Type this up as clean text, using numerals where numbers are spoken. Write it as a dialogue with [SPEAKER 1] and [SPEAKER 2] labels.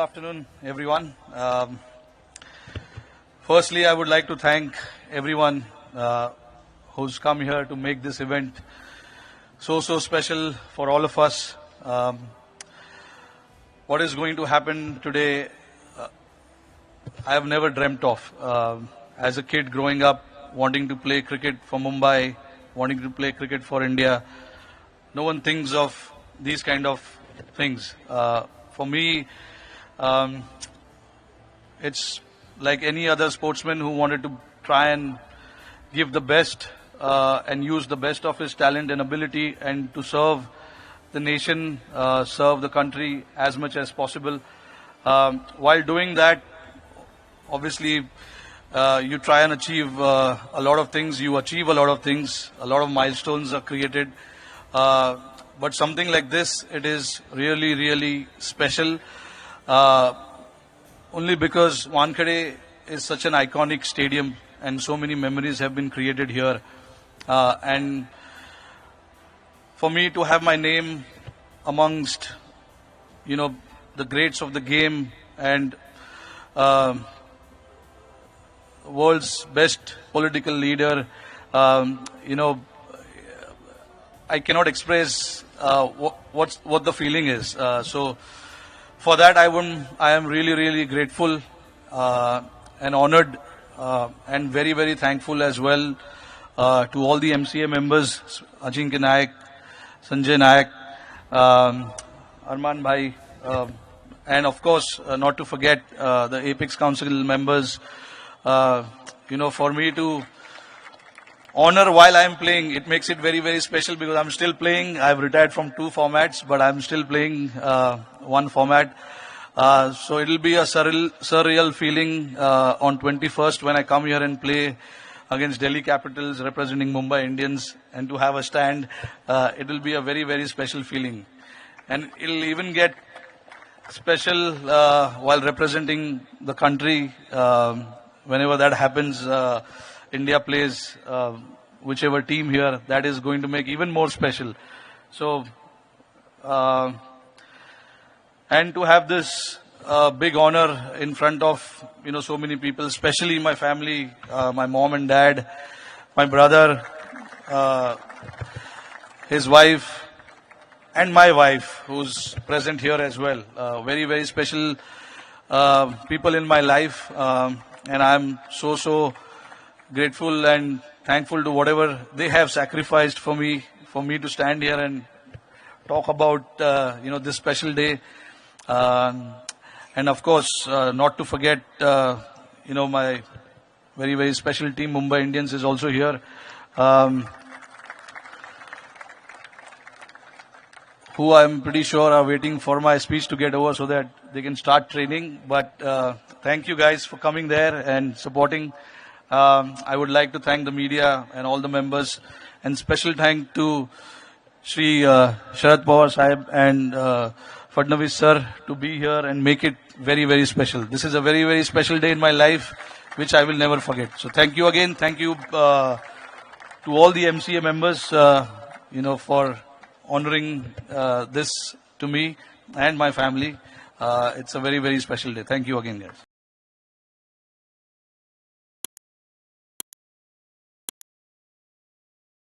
[SPEAKER 1] afternoon, everyone. Firstly, I would like to thank everyone who's come here to make this event so special for all of us. What is going to happen today, I have never dreamt of. As a kid growing up, wanting to play cricket for Mumbai, wanting to play cricket for India, no one thinks of these kind of things. For me, it's like any other sportsman who wanted to try and give the best and use the best of his talent and ability and to serve the nation, serve the country as much as possible. While doing that, obviously, you try and achieve a lot of things. You achieve a lot of things. A lot of milestones are created. But something like this, it is really special. Only because Wankhede is such an iconic stadium and so many memories have been created here. And for me to have my name amongst, the greats of the game and world's best political leader, I cannot express what the feeling is. So for that, I am really grateful and honored and very thankful as well to all the MCA members, Ajinkya Nayak, Sanjay Nayak, Arman Bhai, and of course, not to forget the Apex Council members. For me to honor while I am playing, it makes it very special because I'm still playing. I've retired from 2 formats, but I'm still playing 1 format. So it'll be a surreal feeling on 21st when I come here and play against Delhi Capitals representing Mumbai Indians, and to have a stand, it will be a very special feeling. And it'll even get special while representing the country. Whenever that happens, India plays whichever team here, that is going to make even more special. So, and to have this big honor in front of, so many people, especially my family, my mom and dad, my brother, his wife, and my wife, who's present here as well. Very special people in my life, and I'm so grateful and thankful to whatever they have sacrificed for me to stand here and talk about this special day. And of course, not to forget my very special team, Mumbai Indians, is also here, who I'm pretty sure are waiting for my speech to get over so that they can start training. But thank you guys for coming there and supporting. I would like to thank the media and all the members, and special thank to Shri Sharad Pawar Sahib and Fadnavis sir to be here and make it very special. This is a very special day in my life, which I will never forget. So thank you again. Thank you to all the MCA members, for honoring this to me and my family. It's a very special day. Thank you again, guys.